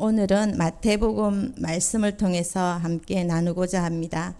오늘은 마태복음 말씀을 통해서 함께 나누고자 합니다.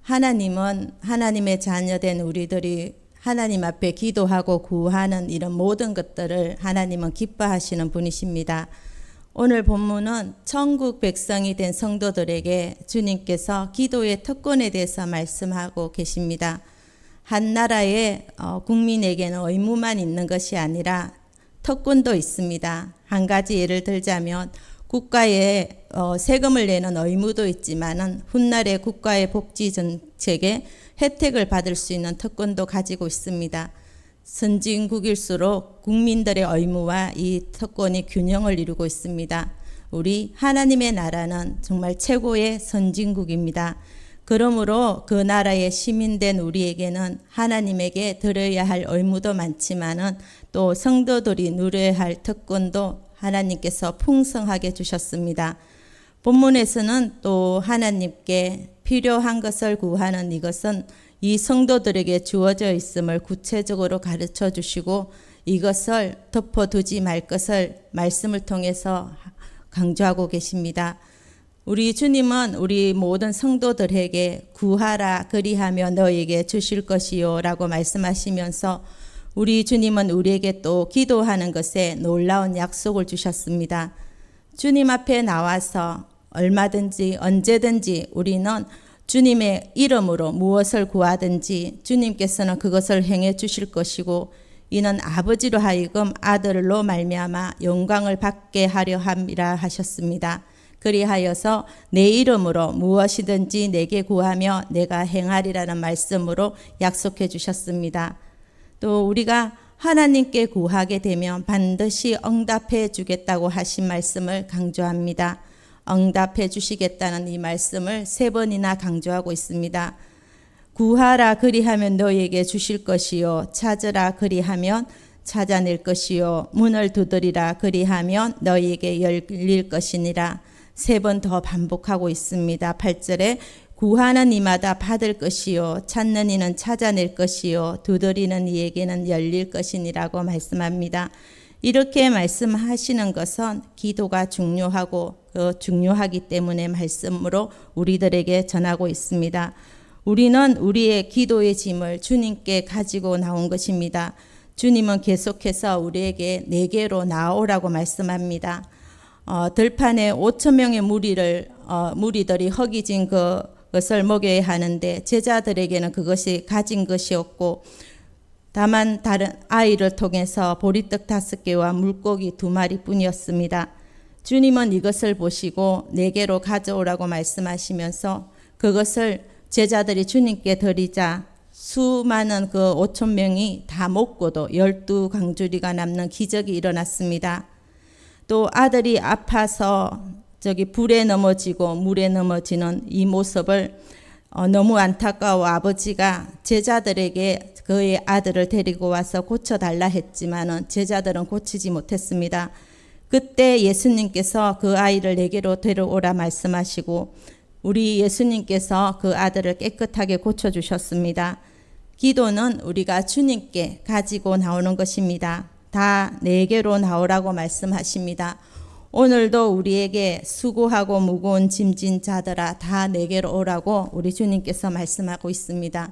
하나님은 하나님의 자녀된 우리들이 하나님 앞에 기도하고 구하는 이런 모든 것들을 하나님은 기뻐하시는 분이십니다. 오늘 본문은 천국 백성이 된 성도들에게 주님께서 기도의 특권에 대해서 말씀하고 계십니다. 한 나라의 국민에게는 의무만 있는 것이 아니라 특권도 있습니다. 한 가지 예를 들자면 국가에 세금을 내는 의무도 있지만은 훗날에 국가의 복지 정책에 혜택을 받을 수 있는 특권도 가지고 있습니다. 선진국일수록 국민들의 의무와 이 특권이 균형을 이루고 있습니다. 우리 하나님의 나라는 정말 최고의 선진국입니다. 그러므로 그 나라의 시민된 우리에게는 하나님에게 드려야 할 의무도 많지만은 또 성도들이 누려야 할 특권도 하나님께서 풍성하게 주셨습니다. 본문에서는 또 하나님께 필요한 것을 구하는 이것은 이 성도들에게 주어져 있음을 구체적으로 가르쳐 주시고 이것을 덮어두지 말 것을 말씀을 통해서 강조하고 계십니다. 우리 주님은 우리 모든 성도들에게 구하라 그리하며 너에게 주실 것이요 라고 말씀하시면서 우리 주님은 우리에게 또 기도하는 것에 놀라운 약속을 주셨습니다. 주님 앞에 나와서 얼마든지 언제든지 우리는 주님의 이름으로 무엇을 구하든지 주님께서는 그것을 행해 주실 것이고 이는 아버지로 하여금 아들로 말미암아 영광을 받게 하려 함이라 하셨습니다. 그리하여서 내 이름으로 무엇이든지 내게 구하며 내가 행하리라는 말씀으로 약속해 주셨습니다. 또 우리가 하나님께 구하게 되면 반드시 응답해 주겠다고 하신 말씀을 강조합니다. 응답해 주시겠다는 이 말씀을 3번이나 강조하고 있습니다. 구하라 그리하면 너에게 주실 것이요 찾으라 그리하면 찾아낼 것이요 문을 두드리라 그리하면 너에게 열릴 것이니라. 3번 더 반복하고 있습니다. 8절에 구하는 이마다 받을 것이요 찾는 이는 찾아낼 것이요 두드리는 이에게는 열릴 것이니라고 말씀합니다. 이렇게 말씀하시는 것은 기도가 중요하고 중요하기 때문에 말씀으로 우리들에게 전하고 있습니다. 우리는 우리의 기도의 짐을 주님께 가지고 나온 것입니다. 주님은 계속해서 우리에게 내게로 나오라고 말씀합니다. 들판에 5,000명의 무리들이 허기진 그것을 먹여야 하는데 제자들에게는 그것이 가진 것이 없고 다만 다른 아이를 통해서 보리떡 5개와 물고기 2마리 뿐이었습니다. 주님은 이것을 보시고 내게로 가져오라고 말씀하시면서 그것을 제자들이 주님께 드리자 수많은 그 5,000명이 다 먹고도 12강주리가 남는 기적이 일어났습니다. 또 아들이 아파서 불에 넘어지고 물에 넘어지는 이 모습을 너무 안타까워 아버지가 제자들에게 그의 아들을 데리고 와서 고쳐달라 했지만은 제자들은 고치지 못했습니다. 그때 예수님께서 그 아이를 내게로 데려오라 말씀하시고 우리 예수님께서 그 아들을 깨끗하게 고쳐주셨습니다. 기도는 우리가 주님께 가지고 나오는 것입니다. 다 내게로 나오라고 말씀하십니다. 오늘도 우리에게 수고하고 무거운 짐진 자들아 다 내게로 오라고 우리 주님께서 말씀하고 있습니다.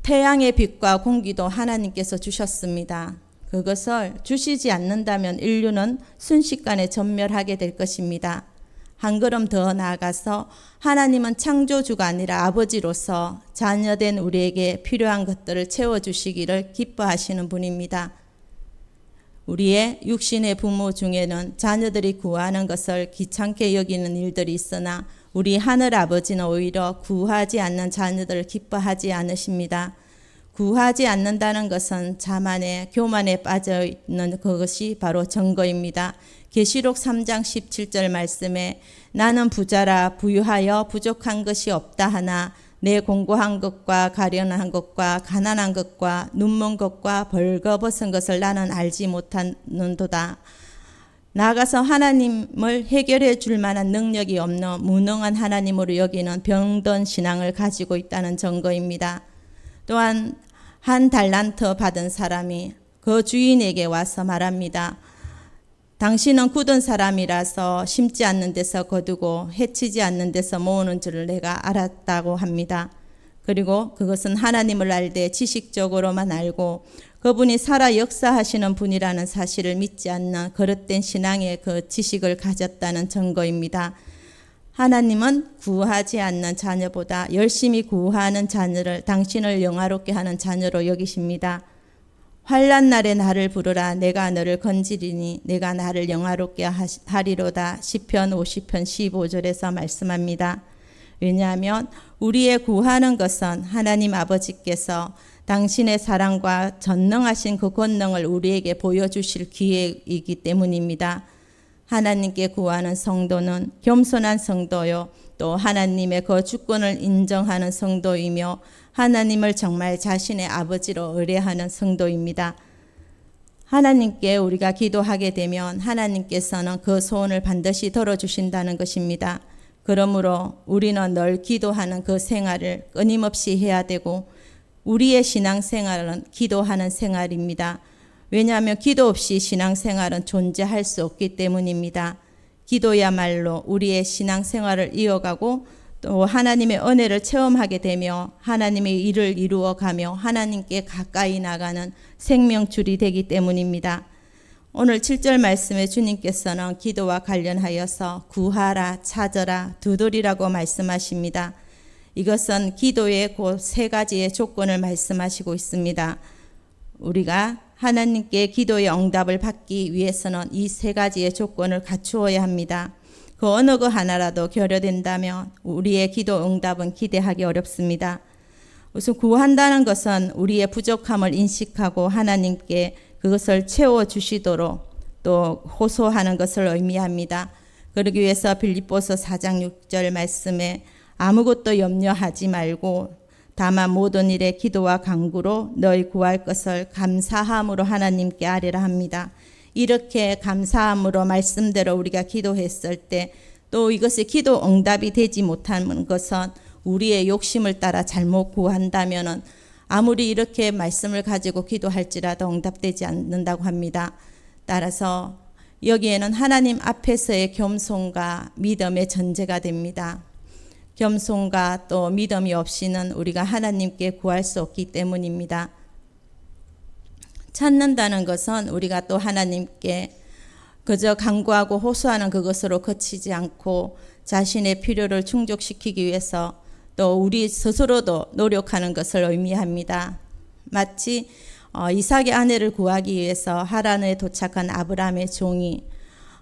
태양의 빛과 공기도 하나님께서 주셨습니다. 그것을 주시지 않는다면 인류는 순식간에 전멸하게 될 것입니다. 한 걸음 더 나아가서 하나님은 창조주가 아니라 아버지로서 자녀된 우리에게 필요한 것들을 채워주시기를 기뻐하시는 분입니다. 우리의 육신의 부모 중에는 자녀들이 구하는 것을 귀찮게 여기는 일들이 있으나 우리 하늘 아버지는 오히려 구하지 않는 자녀들을 기뻐하지 않으십니다. 구하지 않는다는 것은 자만의 교만에 빠져 있는 그것이 바로 증거입니다. 계시록 3장 17절 말씀에 나는 부자라 부유하여 부족한 것이 없다 하나 내 공고한 것과 가련한 것과 가난한 것과 눈먼 것과 벌거벗은 것을 나는 알지 못하는도다. 나아가서 하나님을 해결해 줄 만한 능력이 없는 무능한 하나님으로 여기는 병든 신앙을 가지고 있다는 증거입니다. 또한 한 달란트 받은 사람이 그 주인에게 와서 말합니다. 당신은 굳은 사람이라서 심지 않는 데서 거두고 해치지 않는 데서 모으는 줄을 내가 알았다고 합니다. 그리고 그것은 하나님을 알되 지식적으로만 알고 그분이 살아 역사하시는 분이라는 사실을 믿지 않는 거릇된 신앙의 그 지식을 가졌다는 증거입니다. 하나님은 구하지 않는 자녀보다 열심히 구하는 자녀를 당신을 영화롭게 하는 자녀로 여기십니다. 환난 날에 나를 부르라 내가 너를 건지리니 내가 나를 영화롭게 하리로다. 시편 50편 15절에서 말씀합니다. 왜냐하면 우리의 구하는 것은 하나님 아버지께서 당신의 사랑과 전능하신 그 권능을 우리에게 보여주실 기회이기 때문입니다. 하나님께 구하는 성도는 겸손한 성도요 또 하나님의 그 주권을 인정하는 성도이며 하나님을 정말 자신의 아버지로 의뢰하는 성도입니다. 하나님께 우리가 기도하게 되면 하나님께서는 그 소원을 반드시 들어주신다는 것입니다. 그러므로 우리는 늘 기도하는 그 생활을 끊임없이 해야 되고 우리의 신앙생활은 기도하는 생활입니다. 왜냐하면 기도 없이 신앙생활은 존재할 수 없기 때문입니다. 기도야말로 우리의 신앙생활을 이어가고 또 하나님의 은혜를 체험하게 되며 하나님의 일을 이루어가며 하나님께 가까이 나가는 생명줄이 되기 때문입니다. 오늘 7절 말씀에 주님께서는 기도와 관련하여서 구하라, 찾아라, 두드리라고 말씀하십니다. 이것은 기도의 그 세 가지의 조건을 말씀하시고 있습니다. 우리가 하나님께 기도의 응답을 받기 위해서는 이 세 가지의 조건을 갖추어야 합니다. 그 어느 그 하나라도 결여된다면 우리의 기도 응답은 기대하기 어렵습니다. 우선 구한다는 것은 우리의 부족함을 인식하고 하나님께 그것을 채워주시도록 또 호소하는 것을 의미합니다. 그러기 위해서 빌립보서 4장 6절 말씀에 아무것도 염려하지 말고 다만 모든 일에 기도와 간구로 너희 구할 것을 감사함으로 하나님께 아뢰라 합니다. 이렇게 감사함으로 말씀대로 우리가 기도했을 때 또 이것이 기도 응답이 되지 못하는 것은 우리의 욕심을 따라 잘못 구한다면 아무리 이렇게 말씀을 가지고 기도할지라도 응답되지 않는다고 합니다. 따라서 여기에는 하나님 앞에서의 겸손과 믿음의 전제가 됩니다. 겸손과 또 믿음이 없이는 우리가 하나님께 구할 수 없기 때문입니다. 찾는다는 것은 우리가 또 하나님께 그저 간구하고 호소하는 그것으로 그치지 않고 자신의 필요를 충족시키기 위해서 또 우리 스스로도 노력하는 것을 의미합니다. 마치 이삭의 아내를 구하기 위해서 하란에 도착한 아브라함의 종이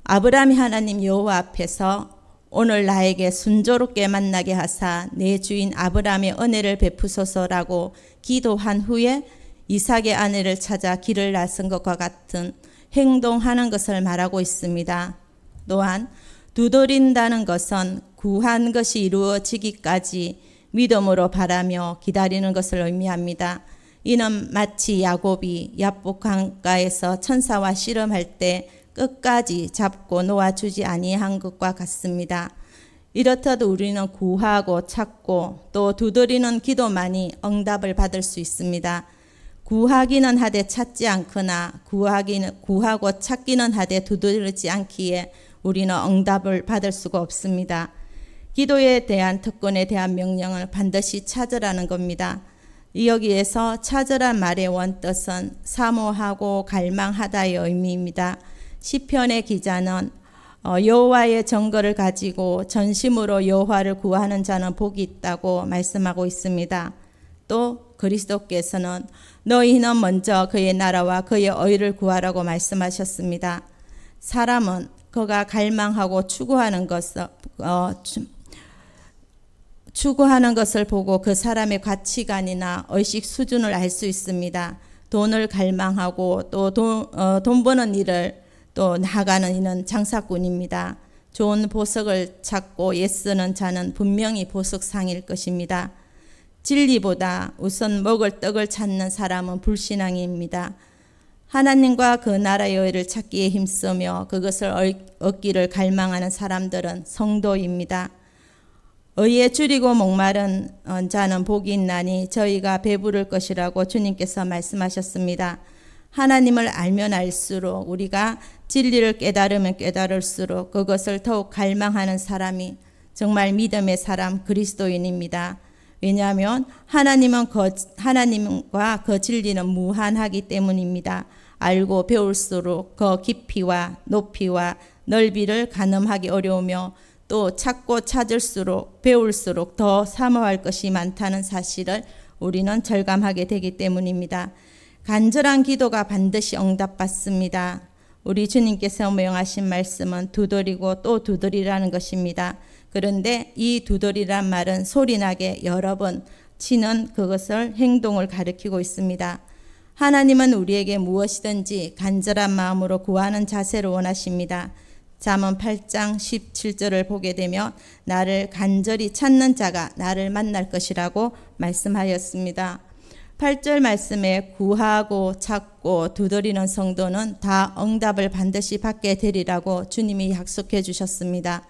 아브라함이 하나님 여호와 앞에서 오늘 나에게 순조롭게 만나게 하사 내 주인 아브라함의 은혜를 베푸소서라고 기도한 후에 이삭의 아내를 찾아 길을 나선 것과 같은 행동하는 것을 말하고 있습니다. 또한 두드린다는 것은 구한 것이 이루어지기까지 믿음으로 바라며 기다리는 것을 의미합니다. 이는 마치 야곱이 야복 강가에서 천사와 씨름할 때 끝까지 잡고 놓아주지 아니한 것과 같습니다. 이렇듯 우리는 구하고 찾고 또 두드리는 기도만이 응답을 받을 수 있습니다. 구하기는 하되 찾지 않거나 구하고 찾기는 하되 두드리지 않기에 우리는 응답을 받을 수가 없습니다. 기도에 대한 특권에 대한 명령을 반드시 찾으라는 겁니다. 여기에서 찾으란 말의 원뜻은 사모하고 갈망하다의 의미입니다. 시편의 기자는 여호와의 증거를 가지고 전심으로 여호와를 구하는 자는 복이 있다고 말씀하고 있습니다. 또 그리스도께서는 너희는 먼저 그의 나라와 그의 의를 구하라고 말씀하셨습니다. 사람은 그가 갈망하고 추구하는 것을 보고 그 사람의 가치관이나 의식 수준을 알 수 있습니다. 돈을 갈망하고 또 돈 버는 일을 또 나가는 이는 장사꾼입니다. 좋은 보석을 찾고 애쓰는 자는 분명히 보석상일 것입니다. 진리보다 우선 먹을 떡을 찾는 사람은 불신앙입니다. 하나님과 그 나라의 의를 찾기에 힘쓰며 그것을 얻기를 갈망하는 사람들은 성도입니다. 의에 줄이고 목마른 자는 복이 있나니 저희가 배부를 것이라고 주님께서 말씀하셨습니다. 하나님을 알면 알수록 우리가 진리를 깨달으면 깨달을수록 그것을 더욱 갈망하는 사람이 정말 믿음의 사람 그리스도인입니다. 왜냐하면 하나님과 그 진리는 무한하기 때문입니다. 알고 배울수록 그 깊이와 높이와 넓이를 가늠하기 어려우며 또 찾고 찾을수록 배울수록 더 사모할 것이 많다는 사실을 우리는 절감하게 되기 때문입니다. 간절한 기도가 반드시 응답받습니다. 우리 주님께서 명하신 말씀은 두드리고 또 두드리라는 것입니다. 그런데 이 두드리란 말은 소리나게 여러 번 치는 그것을 행동을 가리키고 있습니다. 하나님은 우리에게 무엇이든지 간절한 마음으로 구하는 자세를 원하십니다. 잠언 8장 17절을 보게 되면 나를 간절히 찾는 자가 나를 만날 것이라고 말씀하였습니다. 8절 말씀에 구하고 찾고 두드리는 성도는 다 응답을 반드시 받게 되리라고 주님이 약속해 주셨습니다.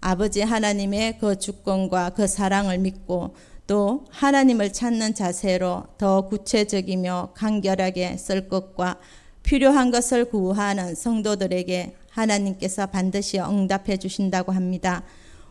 아버지 하나님의 그 주권과 그 사랑을 믿고 또 하나님을 찾는 자세로 더 구체적이며 간결하게 쓸 것과 필요한 것을 구하는 성도들에게 하나님께서 반드시 응답해 주신다고 합니다.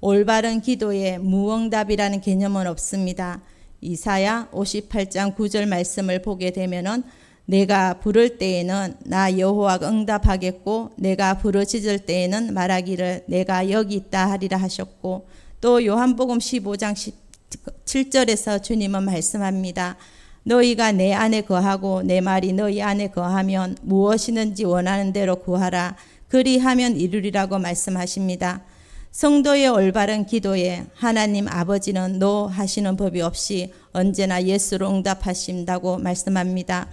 올바른 기도에 무응답이라는 개념은 없습니다. 이사야 58장 9절 말씀을 보게 되면은 내가 부를 때에는 나 여호와가 응답하겠고 내가 부르짖을 때에는 말하기를 내가 여기 있다 하리라 하셨고 또 요한복음 15장 7절에서 주님은 말씀합니다. 너희가 내 안에 거하고 내 말이 너희 안에 거하면 무엇이든지 원하는 대로 구하라 그리하면 이루리라고 말씀하십니다. 성도의 올바른 기도에 하나님 아버지는 노 하시는 법이 없이 언제나 예수로 응답하신다고 말씀합니다.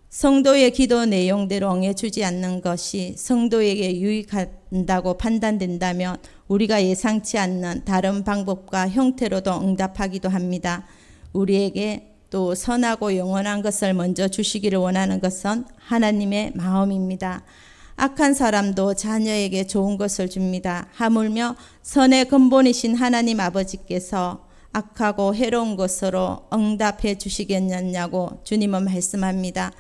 성도의 기도 내용대로 응해주지 않는 것이 성도에게 유익한다고 판단된다면 우리가 예상치 않는 다른 방법과 형태로도 응답하기도 합니다. 우리에게 또 선하고 영원한 것을 먼저 주시기를 원하는 것은 하나님의 마음입니다. 악한 사람도 자녀에게 좋은 것을 줍니다. 하물며 선의 근본이신 하나님 아버지께서 악하고 해로운 것으로 응답해 주시겠느냐고 주님은 말씀합니다.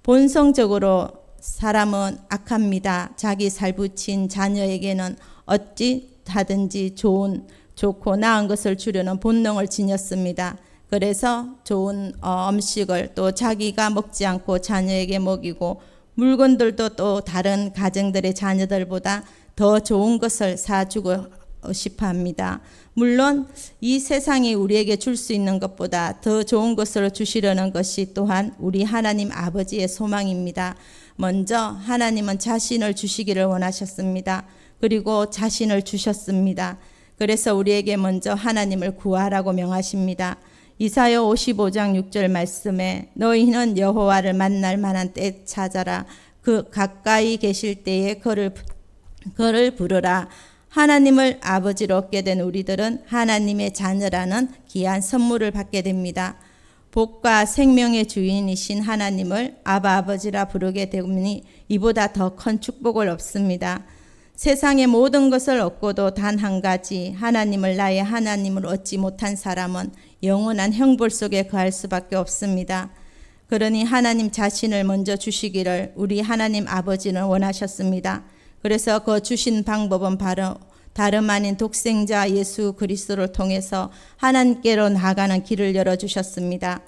본성적으로 사람은 악합니다. 자기 살붙인 자녀에게는 어찌 하든지 좋고 나은 것을 주려는 본능을 지녔습니다. 그래서 좋은 음식을 또 자기가 먹지 않고 자녀에게 먹이고 물건들도 또 다른 가정들의 자녀들보다 더 좋은 것을 사주고 싶어 합니다. 물론 이 세상이 우리에게 줄 수 있는 것보다 더 좋은 것을 주시려는 것이 또한 우리 하나님 아버지의 소망입니다. 먼저 하나님은 자신을 주시기를 원하셨습니다. 그리고 자신을 주셨습니다. 그래서 우리에게 먼저 하나님을 구하라고 명하십니다. 이사야 55장 6절 말씀에 너희는 여호와를 만날 만한 때 찾아라. 그 가까이 계실 때에 그를 부르라. 하나님을 아버지로 얻게 된 우리들은 하나님의 자녀라는 귀한 선물을 받게 됩니다. 복과 생명의 주인이신 하나님을 아버지라 부르게 되니 이보다 더 큰 축복을 얻습니다. 세상의 모든 것을 얻고도 단 한 가지 하나님을 나의 하나님을 얻지 못한 사람은 영원한 형벌 속에 거할 수밖에 없습니다. 그러니 하나님 자신을 먼저 주시기를 우리 하나님 아버지는 원하셨습니다. 그래서 그 주신 방법은 바로 다름 아닌 독생자 예수 그리스도를 통해서 하나님께로 나아가는 길을 열어주셨습니다.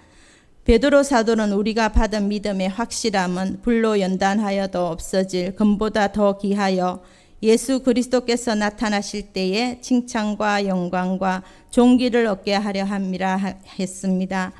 베드로 사도는 우리가 받은 믿음의 확실함은 불로 연단하여도 없어질 금보다 더 귀하여 예수 그리스도께서 나타나실 때에 칭찬과 영광과 존귀를 얻게 하려 함이라 했습니다.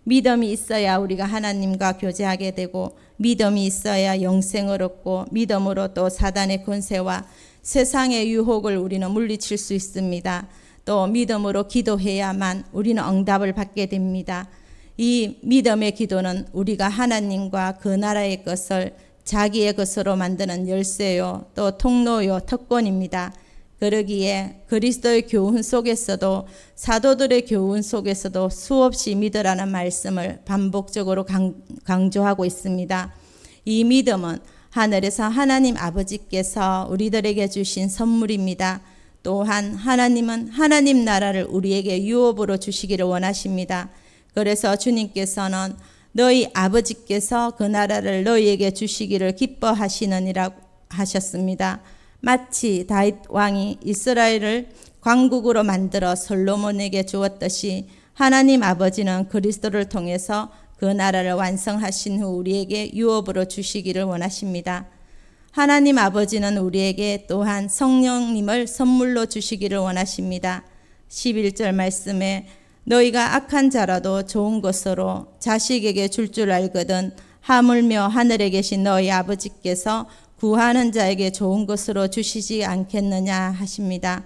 믿음이 있어야 우리가 하나님과 교제하게 되고 믿음이 있어야 영생을 얻고 믿음으로 또 사단의 권세와 세상의 유혹을 우리는 물리칠 수 있습니다. 또 믿음으로 기도해야만 우리는 응답을 받게 됩니다. 이 믿음의 기도는 우리가 하나님과 그 나라의 것을 자기의 것으로 만드는 열쇠요 또 통로요 특권입니다. 그러기에 그리스도의 교훈 속에서도 사도들의 교훈 속에서도 수없이 믿으라는 말씀을 반복적으로 강조하고 있습니다. 이 믿음은 하늘에서 하나님 아버지께서 우리들에게 주신 선물입니다. 또한 하나님은 하나님 나라를 우리에게 유업으로 주시기를 원하십니다. 그래서 주님께서는 너희 아버지께서 그 나라를 너희에게 주시기를 기뻐하시느니라 하셨습니다. 마치 다윗 왕이 이스라엘을 광국으로 만들어 솔로몬에게 주었듯이 하나님 아버지는 그리스도를 통해서 그 나라를 완성하신 후 우리에게 유업으로 주시기를 원하십니다. 하나님 아버지는 우리에게 또한 성령님을 선물로 주시기를 원하십니다. 11절 말씀에 너희가 악한 자라도 좋은 것으로 자식에게 줄 알거든 하물며 하늘에 계신 너희 아버지께서 구하는 자에게 좋은 것으로 주시지 않겠느냐 하십니다.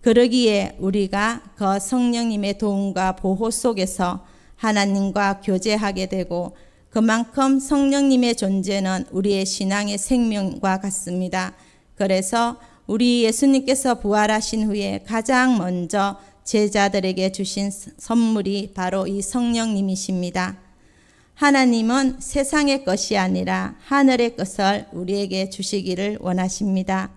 그러기에 우리가 그 성령님의 도움과 보호 속에서 하나님과 교제하게 되고 그만큼 성령님의 존재는 우리의 신앙의 생명과 같습니다. 그래서 우리 예수님께서 부활하신 후에 가장 먼저 제자들에게 주신 선물이 바로 이 성령님이십니다. 하나님은 세상의 것이 아니라 하늘의 것을 우리에게 주시기를 원하십니다.